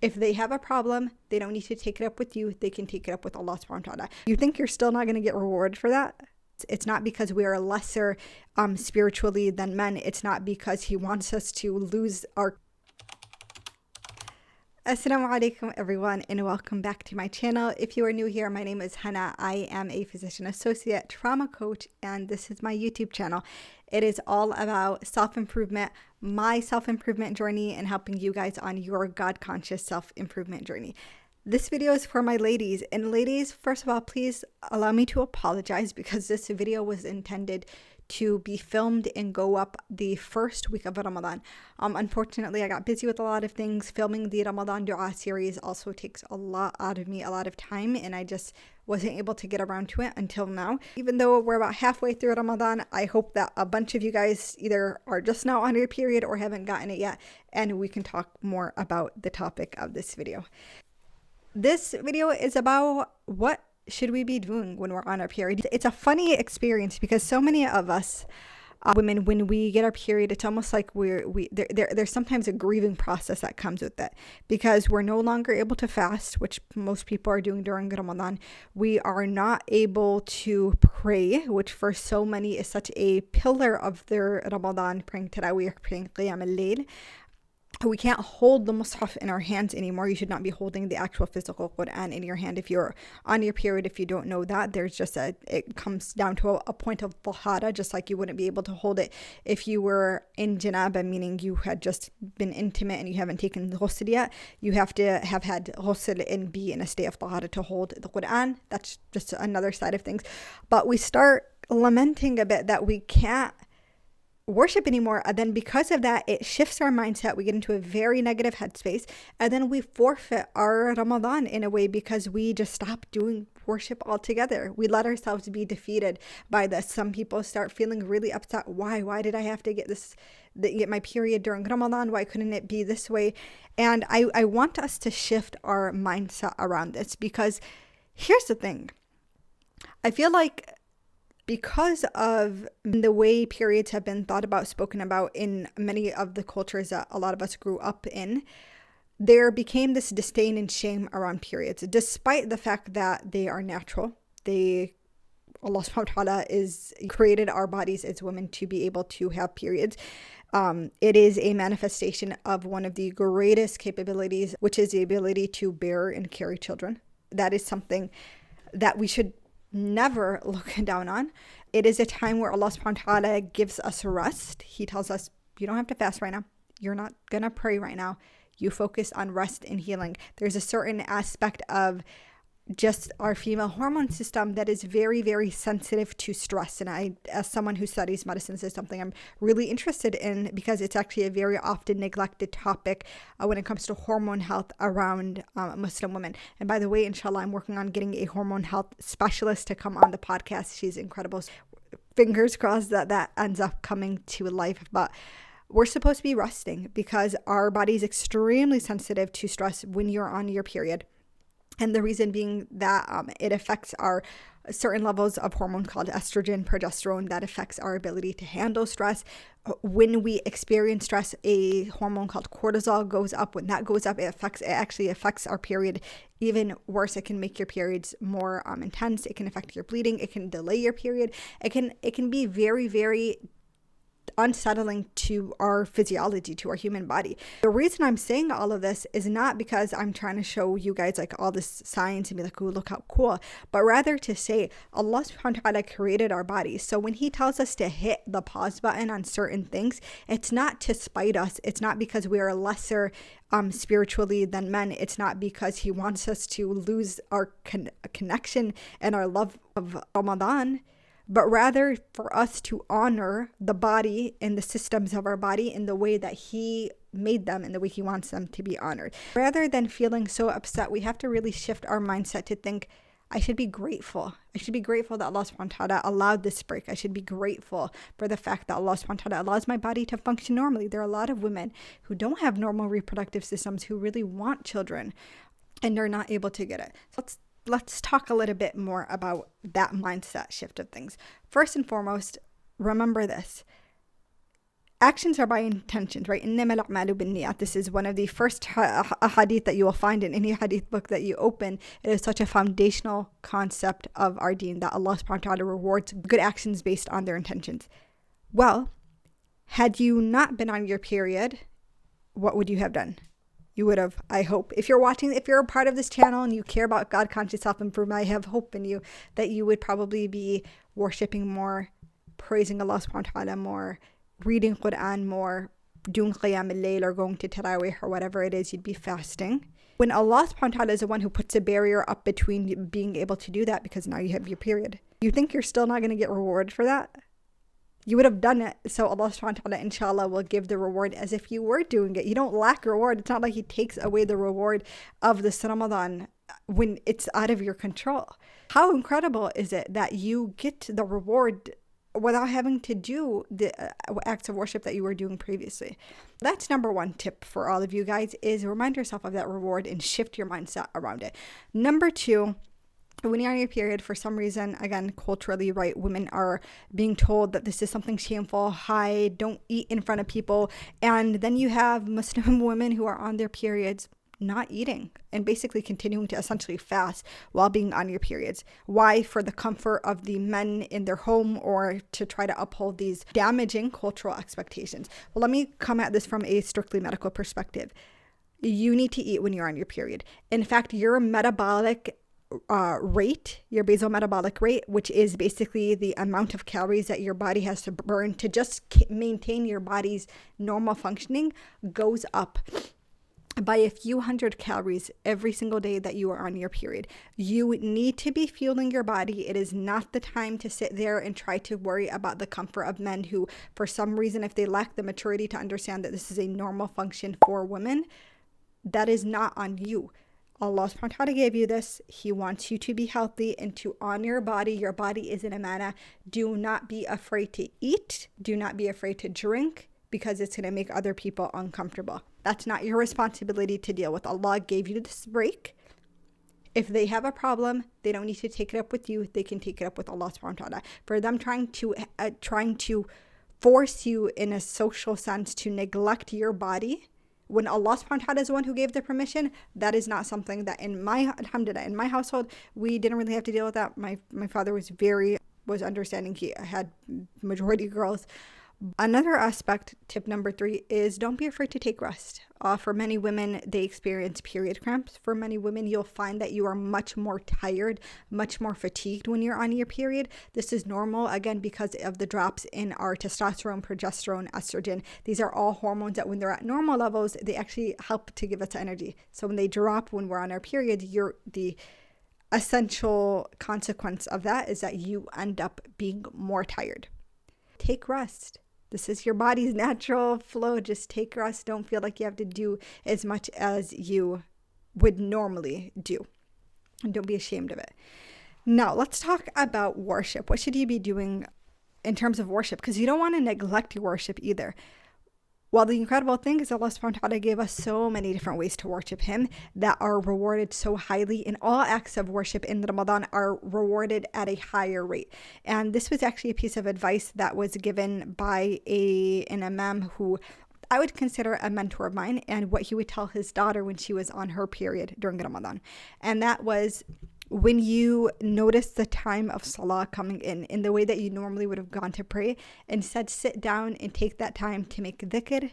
If they have a problem, they don't need to take it up with you. They can take it up with Allah subhanahu wa ta'ala. You think you're still not going to get rewarded for that? It's not because we are lesser spiritually than men. It's not because he wants us to lose our... Assalamu alaikum everyone, and welcome back to my channel. If you are new here, my name is Hannah. I am a physician associate, trauma coach, and this is my YouTube channel. It is all about self-improvement, my self-improvement journey, and helping you guys on your God-conscious self-improvement journey. This video is for my ladies, and ladies, first of all, please allow me to apologize because this video was intended to be filmed and go up the first week of Ramadan. Unfortunately, I got busy with a lot of things. Filming the Ramadan Dua series also takes a lot out of me, a lot of time, and I just wasn't able to get around to it until now. Even though we're about halfway through Ramadan, I hope that a bunch of you guys either are just now on your period or haven't gotten it yet, and we can talk more about the topic of this video. This video is about what should we be doing when we're on our period. It's a funny experience because so many of us women, when we get our period, it's almost like there's sometimes a grieving process that comes with it because we're no longer able to fast, which most people are doing during Ramadan. We are not able to pray, which for so many is such a pillar of their Ramadan, praying Tarawih, praying Qiyam al-Layl. We can't hold the Mus'haf in our hands anymore. You should not be holding the actual physical Quran in your hand if you're on your period. If you don't know that, there's just it comes down to a point of tahara, just like you wouldn't be able to hold it if you were in janaba, meaning you had just been intimate and you haven't taken the ghusl yet. You have to have had ghusl and be in a state of tahara to hold the Quran. That's just another side of things. But we start lamenting a bit that we can't worship anymore, and then because of that it shifts our mindset. We get into a very negative headspace, and then we forfeit our Ramadan in a way because we just stop doing worship altogether. We let ourselves be defeated by this. Some people start feeling really upset. Why did I have to get my period during Ramadan? Why couldn't it be this way? And I want us to shift our mindset around this, because here's the thing. I feel like because of the way periods have been thought about, spoken about in many of the cultures that a lot of us grew up in, there became this disdain and shame around periods, despite the fact that they are natural. Allah subhanahu wa ta'ala created our bodies as women to be able to have periods. It is a manifestation of one of the greatest capabilities, which is the ability to bear and carry children. That is something that we should never look down on. It is a time where Allah subhanahu wa ta'ala gives us rest. He tells us, you don't have to fast right now. You're not gonna pray right now. You focus on rest and healing. There's a certain aspect of just our female hormone system that is very, very sensitive to stress. And I, as someone who studies medicine, this is something I'm really interested in because it's actually a very often neglected topic when it comes to hormone health around Muslim women. And by the way, inshallah, I'm working on getting a hormone health specialist to come on the podcast. She's incredible. Fingers crossed that ends up coming to life. But we're supposed to be resting because our body is extremely sensitive to stress when you're on your period. And the reason being that it affects our certain levels of hormone called estrogen, progesterone, that affects our ability to handle stress. When we experience stress, a hormone called cortisol goes up. When that goes up, it actually affects our period even worse. It can make your periods more intense. It can affect your bleeding. It can delay your period. It can be very, very unsettling to our physiology, to our human body. The reason I'm saying all of this is not because I'm trying to show you guys like all this science and be like, oh, look how cool, but rather to say Allah subhanahu wa ta'ala created our bodies. So when he tells us to hit the pause button on certain things, it's not to spite us. It's not because we are lesser spiritually than men. It's not because he wants us to lose our connection and our love of Ramadan, but rather for us to honor the body and the systems of our body in the way that he made them and the way he wants them to be honored. Rather than feeling so upset, we have to really shift our mindset to think, I should be grateful. I should be grateful that Allah subhanahu wa ta'ala allowed this break. I should be grateful for the fact that Allah subhanahu wa ta'ala allows my body to function normally. There are a lot of women who don't have normal reproductive systems who really want children and they're not able to get it. So let's talk a little bit more about that mindset shift of things. First and foremost, remember this. Actions are by intentions, right? إنما الأعمال بالنيات. This is one of the first hadith that you will find in any hadith book that you open. It is such a foundational concept of our deen that Allah subhanahu wa ta'ala rewards good actions based on their intentions. Well, had you not been on your period, what would you have done? You would have, I hope, if you're a part of this channel and you care about God-conscious self-improvement, I have hope in you that you would probably be worshipping more, praising Allah subhanahu wa ta'ala more, reading Quran more, doing Qiyam al-Layl or going to Taraweeh or whatever it is, you'd be fasting. When Allah subhanahu wa ta'ala is the one who puts a barrier up between being able to do that because now you have your period, you think you're still not going to get rewarded for that? You would have done it, so Allah subhanahu wa ta'ala inshallah will give the reward as if you were doing it. You don't lack reward. It's not like He takes away the reward of this Ramadan when it's out of your control. How incredible is it that you get the reward without having to do the acts of worship that you were doing previously? That's number one tip for all of you guys, is remind yourself of that reward and shift your mindset around it. Number two, when you're on your period, for some reason, again, culturally, right, women are being told that this is something shameful, hide, don't eat in front of people. And then you have Muslim women who are on their periods not eating and basically continuing to essentially fast while being on your periods. Why? For the comfort of the men in their home or to try to uphold these damaging cultural expectations. Well, let me come at this from a strictly medical perspective. You need to eat when you're on your period. In fact, your metabolic rate, your basal metabolic rate, which is basically the amount of calories that your body has to burn to just maintain your body's normal functioning, goes up by a few hundred calories every single day that you are on your period. You need to be fueling your body. It is not the time to sit there and try to worry about the comfort of men who, for some reason, if they lack the maturity to understand that this is a normal function for women, that is not on you. Allah subhanahu wa ta'ala gave you this. He wants you to be healthy and to honor your body. Your body is an amana. Do not be afraid to eat. Do not be afraid to drink because it's going to make other people uncomfortable. That's not your responsibility to deal with. Allah gave you this break. If they have a problem, they don't need to take it up with you. They can take it up with Allah subhanahu wa ta'ala. For them trying to force you in a social sense to neglect your body, when Allah subhanahu wa ta'ala is the one who gave the permission, that is not something that alhamdulillah, in my household, we didn't really have to deal with that. My father was understanding. He had majority girls. Another aspect, tip number 3, is don't be afraid to take rest. For many women, they experience period cramps. For many women, you'll find that you are much more tired, much more fatigued when you're on your period. This is normal, again, because of the drops in our testosterone, progesterone, estrogen. These are all hormones that when they're at normal levels, they actually help to give us energy. So when they drop when we're on our period, the essential consequence of that is that you end up being more tired. Take rest. This is your body's natural flow. Just take rest. Don't feel like you have to do as much as you would normally do. And don't be ashamed of it. Now, let's talk about worship. What should you be doing in terms of worship? Because you don't want to neglect your worship either. Well, the incredible thing is Allah subhanahu wa ta'ala gave us so many different ways to worship Him that are rewarded so highly, and all acts of worship in Ramadan are rewarded at a higher rate. And this was actually a piece of advice that was given by an imam who I would consider a mentor of mine, and what he would tell his daughter when she was on her period during Ramadan. And that was, when you notice the time of salah coming in the way that you normally would have gone to pray, instead sit down and take that time to make dhikr,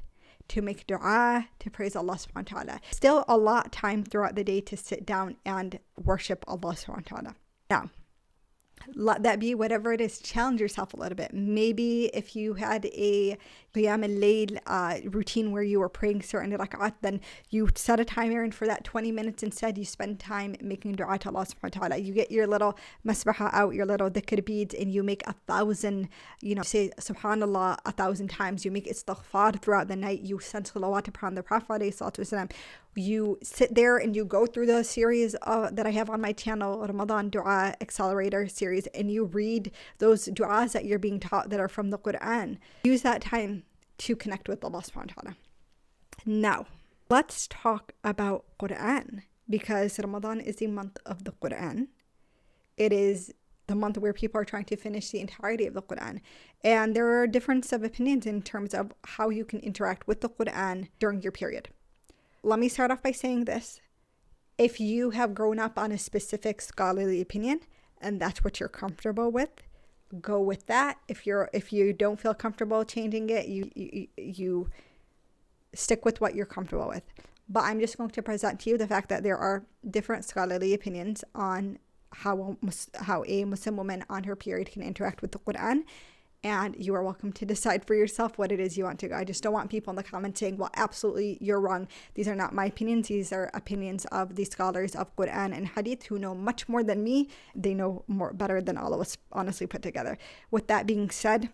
to make dua, to praise Allah subhanahu wa ta'ala. Still a lot of time throughout the day to sit down and worship Allah subhanahu wa ta'ala. Now, let that be whatever it is. Challenge yourself a little bit. Maybe if you had a Qiyam al-Layl routine where you were praying certain rak'at, then you set a timer, and for that 20 minutes instead, you spend time making dua to Allah subhanahu wa ta'ala. You get your little masbaha out, your little dhikr beads, and you make 1,000, say subhanallah 1,000 times. You make istighfar throughout the night. You send salawat upon the Prophet alayhi salatu wasalam. You sit there and you go through the series that I have on my channel, Ramadan Dua Accelerator series, and you read those du'as that you're being taught that are from the Quran. Use that time to connect with Allah subhanahu wa ta'ala. Now, let's talk about Quran, because Ramadan is the month of the Quran. It is the month where people are trying to finish the entirety of the Quran. And there are differences of opinions in terms of how you can interact with the Quran during your period. Let me start off by saying this. If you have grown up on a specific scholarly opinion and that's what you're comfortable with, go with that. If you don't feel comfortable changing it, you stick with what you're comfortable with. But I'm just going to present to you the fact that there are different scholarly opinions on how a Muslim woman on her period can interact with the Quran, and you are welcome to decide for yourself what it is you want to go. I just don't want people in the comments saying, well, absolutely, you're wrong. These are not my opinions. These are opinions of the scholars of Quran and Hadith who know much more than me. They know better than all of us, honestly, put together. With that being said,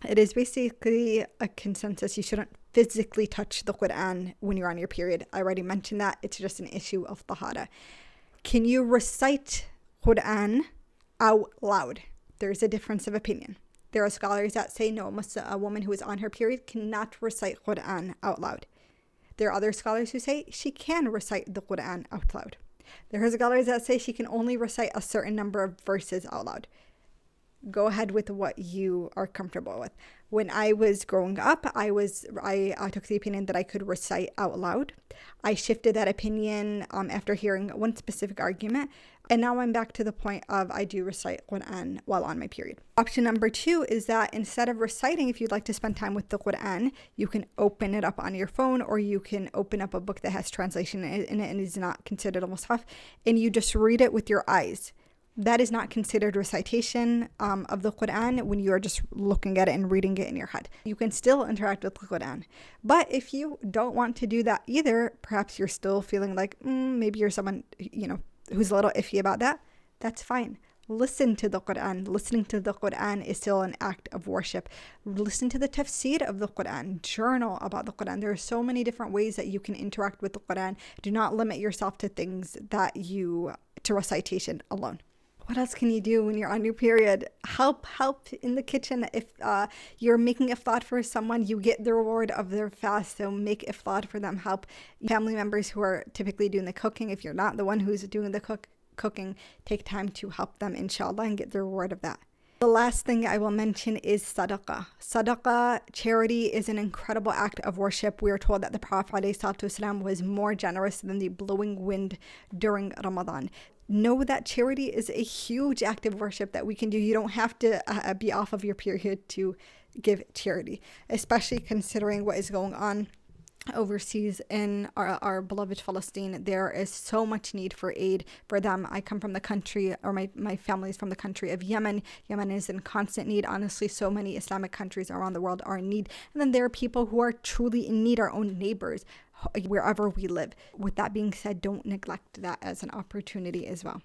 it is basically a consensus. You shouldn't physically touch the Quran when you're on your period. I already mentioned that. It's just an issue of tahara. Can you recite Quran out loud? There's a difference of opinion. There are scholars that say no, a woman who is on her period cannot recite Quran out loud. There are other scholars who say she can recite the Quran out loud. There are scholars that say she can only recite a certain number of verses out loud. Go ahead with what you are comfortable with. When I was growing up, I took the opinion that I could recite out loud. I shifted that opinion after hearing one specific argument, and now I'm back to the point of I do recite Quran while on my period. Option number 2 is that instead of reciting, if you'd like to spend time with the Quran, you can open it up on your phone, or you can open up a book that has translation in it and is not considered a mushaf, and you just read it with your eyes. That is not considered recitation of the Quran when you are just looking at it and reading it in your head. You can still interact with the Quran. But if you don't want to do that either, perhaps you're still feeling like maybe you're someone who's a little iffy about that, that's fine. Listen to the Quran. Listening to the Quran is still an act of worship. Listen to the tafsir of the Quran. Journal about the Quran. There are so many different ways that you can interact with the Quran. Do not limit yourself to things to recitation alone. What else can you do when you're on your period? Help in the kitchen. If you're making iftar for someone, you get the reward of their fast. So make iftar for them. Help family members who are typically doing the cooking. If you're not the one who's doing the cooking, take time to help them, inshallah, and get the reward of that. The last thing I will mention is sadaqah. Sadaqah, charity, is an incredible act of worship. We are told that the Prophet ﷺ was more generous than the blowing wind during Ramadan. Know that charity is a huge act of worship that we can do. You don't have to be off of your period to give charity, especially considering what is going on overseas in our beloved Palestine. There is so much need for aid for them. I come from the country, or my family is from the country of Yemen. Yemen is in constant need. Honestly, so many Islamic countries around the world are in need. And then there are people who are truly in need, our own neighbors, wherever we live. With that being said, don't neglect that as an opportunity as well.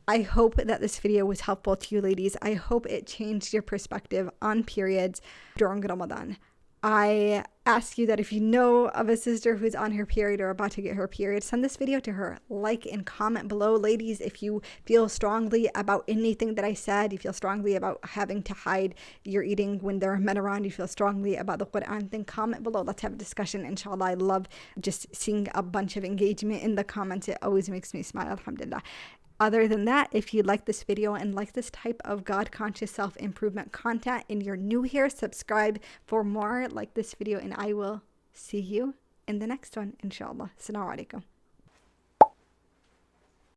I hope that this video was helpful to you ladies. I hope it changed your perspective on periods during Ramadan. I ask you that if you know of a sister who's on her period or about to get her period, send this video to her. Like and comment below. Ladies, if you feel strongly about anything that I said, you feel strongly about having to hide your eating when there are men around, you feel strongly about the Quran, then comment below. Let's have a discussion, inshallah. I love just seeing a bunch of engagement in the comments. It always makes me smile, alhamdulillah. Other than that, if you like this video and like this type of God-conscious self-improvement content and you're new here, subscribe for more. Like this video, and I will see you in the next one, inshallah. Assalamu alaikum.